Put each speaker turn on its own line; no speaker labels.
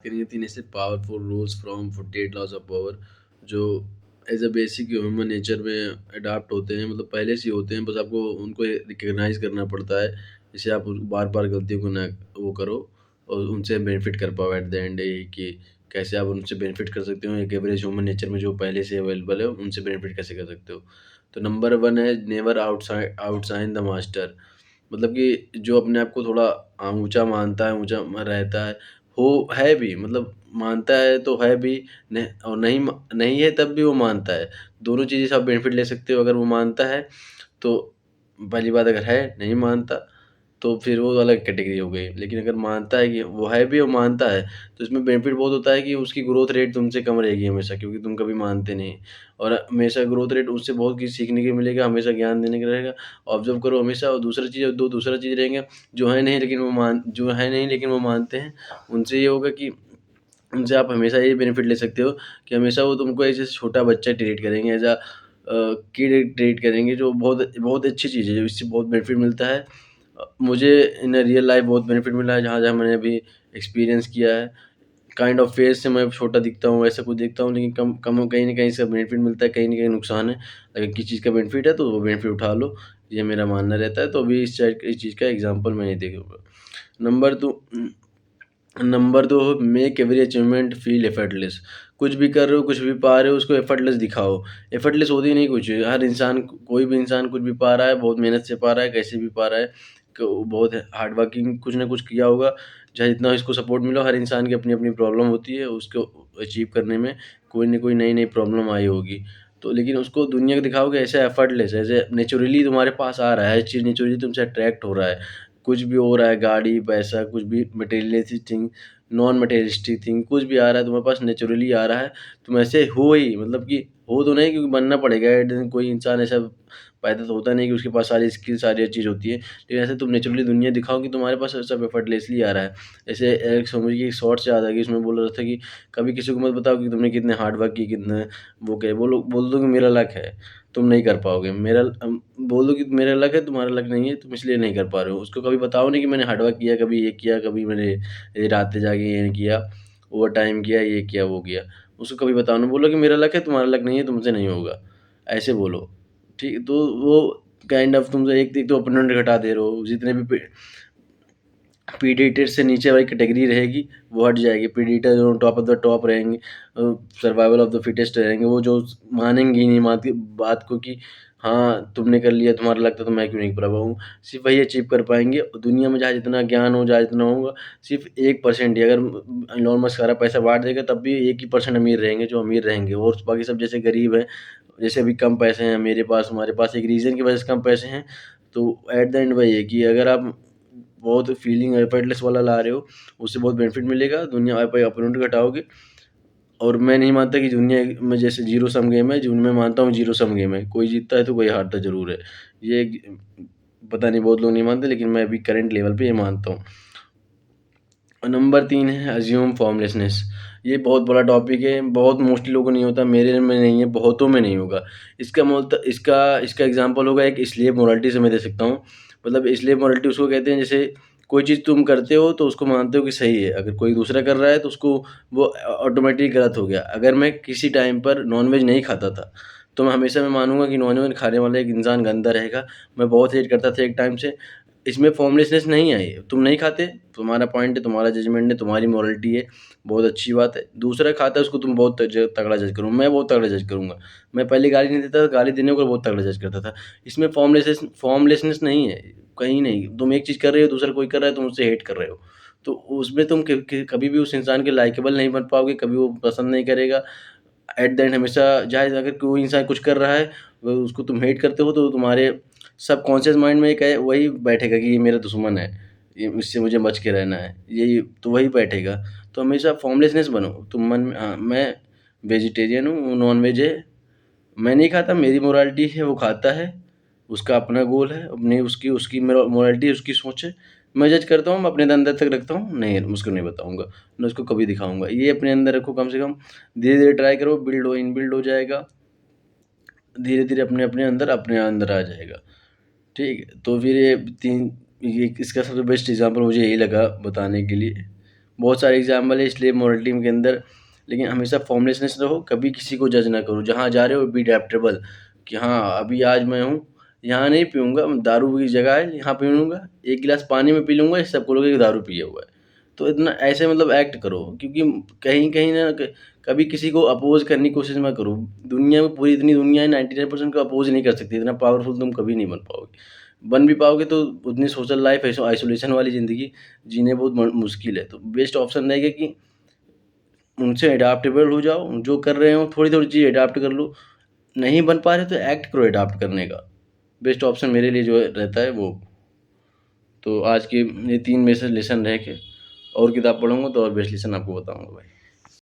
करेंगे 3 ऐसे powerful rules from 48 laws of power जो as a basic human nature में अडाप्ट होते हैं, मतलब पहले से ही होते हैं, बस आपको उनको रिकग्नाइज करना पड़ता है। जैसे आप बार बार गलतियों को ना वो करो और उनसे बेनिफिट कर पाओ एट द एंड, कि कैसे आप उनसे बेनिफिट कर सकते हो। एक एवरेज ह्यूमन नेचर में जो पहले से अवेलेबल है उनसे बेनिफिट कैसे कर सकते हो। तो नंबर वन है नेवर आउटसाइन द मास्टर। मतलब कि जो अपने आप को थोड़ा ऊँचा मानता है, ऊँचा रहता है, हो है भी, मतलब मानता है तो है भी, न और नहीं है तब भी वो मानता है। दोनों चीज़ें से आप बेनिफिट ले सकते हो। अगर वो मानता है तो पहली बात, अगर है, नहीं मानता तो फिर वो अलग कैटेगरी हो गई। लेकिन अगर मानता है कि वो है भी और मानता है, तो इसमें बेनिफिट बहुत होता है कि उसकी ग्रोथ रेट तुमसे कम रहेगी हमेशा, क्योंकि तुम कभी मानते नहीं। और हमेशा ग्रोथ रेट उससे बहुत कुछ सीखने को मिलेगा, हमेशा ज्ञान देने का रहेगा। ऑब्ज़र्व करो हमेशा। और दूसरा चीज़ रहेंगे, जो है नहीं लेकिन वो मानते हैं, उनसे ये होगा कि उनसे आप हमेशा ये बेनिफिट ले सकते हो कि हमेशा वो तुमको ऐसे छोटा बच्चा ट्रीट करेंगे, एज़ किड ट्रीट करेंगे, जो बहुत बहुत अच्छी चीज़ है, इससे बहुत बेनिफिट मिलता है। मुझे इन रियल लाइफ़ बहुत बेनिफिट मिला है, जहाँ-जहाँ मैंने अभी एक्सपीरियंस किया है। काइंड ऑफ फेस से मैं छोटा दिखता हूँ, ऐसा कुछ दिखता हूँ, लेकिन कम कम कहीं न कहीं इसका बेनिफिट मिलता है, कहीं न कहीं नुकसान है। अगर किसी चीज़ का बेनिफिट है तो वो बेनिफिट उठा लो, ये मेरा मानना रहता है। तो अभी इस चीज़ का एग्ज़ाम्पल मैंने देखा। Number 2 number 2 make every achievement feel effortless. कुछ भी कर रहे हो, कुछ भी पा रहे हो, उसको एफर्टलेस दिखाओ। एफर्टलेस होती नहीं कुछ। हर इंसान, कोई भी इंसान कुछ भी पा रहा है, बहुत मेहनत से पा रहा है, कैसे भी पा रहा है। क बहुत हार्ड वर्किंग कुछ ना कुछ किया होगा, चाहे जितना इसको सपोर्ट मिला हो। हर इंसान की अपनी-अपनी प्रॉब्लम होती है, उसको अचीव करने में कोई न कोई नई-नई प्रॉब्लम आई होगी। तो लेकिन उसको दुनिया को दिखाओगे ऐसे एफर्टलेस, ऐसे नेचुरली तुम्हारे पास आ रहा है, हर चीज़ नेचुरली तुमसे अट्रैक्ट हो रहा है। कुछ भी हो रहा है, गाड़ी, पैसा, कुछ भी materialistic thing, non materialistic thing, कुछ भी आ रहा है तुम्हारे पास, नेचुरली आ रहा है। तुम ऐसे हो ही, मतलब कि हो तो नहीं, क्योंकि बनना पड़ेगा। एट द एंड कोई इंसान ऐसा पैदा तो होता नहीं कि उसके पास सारी स्किल, सारी चीज़ होती है। लेकिन ऐसे तुम नेचुरली दुनिया दिखाओ कि तुम्हारे पास सब एफर्टलेसली आ रहा है। ऐसे एक समझिए एक शॉर्ट्स याद आ गई, उसमें बोल रहा था कि कभी किसी को मत बताओ कि तुमने कितने हार्ड वर्क की, कितने वो किए। बोल दो कि मेरा लक है, तुम नहीं कर पाओगे। बोल दो कि मेरा लक है, तुम्हारा लक नहीं है, तुम इसलिए नहीं कर पा रहे हो। उसको कभी बताओ नहीं कि मैंने हार्ड वर्क किया, कभी ये किया, कभी मैंने ये रातें जागी ये किया, ओवरटाइम किया, ये किया, वो किया। उसको कभी बताओ ना, बोलो कि मेरा लक है, तुम्हारा लक नहीं है, तुमसे नहीं होगा। ऐसे बोलो, ठीक? तो वो काइंड ऑफ तुमसे एक तो ओपोनेंट घटा दे रहे हो, जितने भी प्रीडेटर से नीचे वाली कैटेगरी रहेगी, वो हट जाएगी। प्रीडेटर जो टॉप ऑफ द टॉप रहेंगे, सर्वाइवल ऑफ द फिटेस्ट रहेंगे, वो जो मानेंगे ही नहीं बात को कि हाँ, तुमने कर लिया, तुम्हारा लगता तो मैं क्यों नहीं कर पाऊँ। सिर्फ़ वही अचीव कर पाएँगे। और दुनिया में जहाँ जितना ज्ञान हो, जहाँ जितना होगा, सिर्फ़ 1% ही। अगर इलॉन मस्क सारा पैसा बाँट देगा, तब भी 1 ही परसेंट अमीर रहेंगे, जो अमीर रहेंगे, और बाकी सब जैसे गरीब हैं, जैसे अभी कम पैसे हैं मेरे पास, हमारे पास, एक रीज़न की वजह से कम पैसे हैं। तो एट द एंड वही है कि अगर आप बहुत फीलिंग एफर्टलेस वाला ला रहे हो, उससे बहुत बेनिफिट मिलेगा। दुनिया आप अपोनेंट घटाओगे। और मैं नहीं मानता कि दुनिया में जैसे ज़ीरो सम गेम है, जो मैं मानता हूँ ज़ीरो सम गेम है। कोई जीतता है तो कोई हारता ज़रूर है। ये पता नहीं, बहुत लोग नहीं मानते, लेकिन मैं अभी करंट लेवल पे ये मानता हूँ। और नंबर 3 है अज़्यूम फॉर्मलेसनेस। ये बहुत बड़ा टॉपिक है, बहुत मोस्टली लोगों को नहीं होता, मेरे में नहीं है, बहुतों में नहीं होगा। इसका एग्ज़ाम्पल होगा एक स्लेव मोरालिटी से मैं दे सकता हूँ। मतलब स्लेव मोरालिटी उसको कहते हैं, जैसे कोई चीज़ तुम करते हो तो उसको मानते हो कि सही है, अगर कोई दूसरा कर रहा है तो उसको वो ऑटोमेटिक गलत हो गया। अगर मैं किसी टाइम पर नॉन-वेज नहीं खाता था, तो मैं मानूँगा कि नॉन-वेज खाने वाला एक इंसान गंदा रहेगा। मैं बहुत हेट करता था एक टाइम से। इसमें फॉर्मलेसनेस नहीं आई। तुम नहीं खाते, तुम्हारा पॉइंट है, तुम्हारा जजमेंट है, तुम्हारी मोरालिटी है, बहुत अच्छी बात है। दूसरा खाता है, उसको तुम बहुत तगड़ा जज करो, मैं बहुत तगड़ा जज करूँगा। मैं पहले गाली नहीं देता था, गाली देने को बहुत तगड़ा जज करता था। इसमें फॉर्मलेसनेस नहीं है, कहीं नहीं। तुम एक चीज़ कर रहे हो, दूसरा कोई कर रहा है, तुम उससे हेट कर रहे हो। तो उसमें तुम कभी भी उस इंसान के लाइकेबल नहीं बन पाओगे, कभी वो पसंद नहीं करेगा। एट द एंड हमेशा चाहे अगर कोई इंसान कुछ कर रहा है, उसको तुम हेट करते हो, तो तुम्हारे सबकॉन्शियस माइंड में एक है, वही बैठेगा कि ये मेरा दुश्मन है, ये इससे मुझे बच के रहना है, यही तो वही बैठेगा। तो हमेशा फॉर्मलेसनेस बनो। तुम मन में मैं वेजिटेरियन हूँ, वो नॉन-वेज है, मैं नहीं खाता, मेरी मोरालिटी है, वो खाता है, उसका अपना गोल है, अपनी उसकी उसकी मोरालिटी, उसकी सोच है। मैं जज करता हूँ, मैं अपने अंदर तक रखता हूँ, नहीं उसको नहीं बताऊँगा, ना उसको कभी दिखाऊँगा। ये अपने अंदर रखो कम से कम, धीरे-धीरे ट्राई करो, इनबिल्ड हो जाएगा, धीरे-धीरे अपने अंदर आ जाएगा। ठीक है? तो फिर ये 3 ये इसका सबसे बेस्ट एग्ज़ाम्पल मुझे यही लगा बताने के लिए। बहुत सारे एग्ज़ाम्पल है इसलिए मोरल टीम के अंदर। लेकिन हमेशा फॉर्मलेसनेस रहो, कभी किसी को जज ना करो। जहाँ जा रहे हो बी अडैप्टेबल कि हाँ, अभी आज मैं हूँ, यहाँ नहीं पीऊँगा, दारू की जगह है, यहाँ पी लूँगा, 1 गिलास पानी में पी लूँगा, सबको बोलोगे कि दारू पिया हुआ है। तो इतना ऐसे मतलब एक्ट करो, क्योंकि कहीं न कभी किसी को अपोज़ करने की कोशिश मत करो। दुनिया में पूरी इतनी दुनिया है, 99% को अपोज़ नहीं कर सकती, इतना पावरफुल तुम कभी नहीं बन पाओगे। बन भी पाओगे तो उतनी सोशल लाइफ़ आइसोलेशन वाली ज़िंदगी जीने बहुत मुश्किल है। तो बेस्ट ऑप्शन रहेगा कि उनसे एडॉप्टेबल हो जाओ, जो कर रहे हो थोड़ी-थोड़ी चीज़ एडॉप्ट कर लो। नहीं बन पा रहे तो एक्ट करो एडॉप्ट करने का। बेस्ट ऑप्शन मेरे लिए जो रहता है वो। तो आज के ये 3 में से लेसन रह के और किताब पढ़ूँगा तो और बेस्ट लेसन आपको बताऊँगा भाई।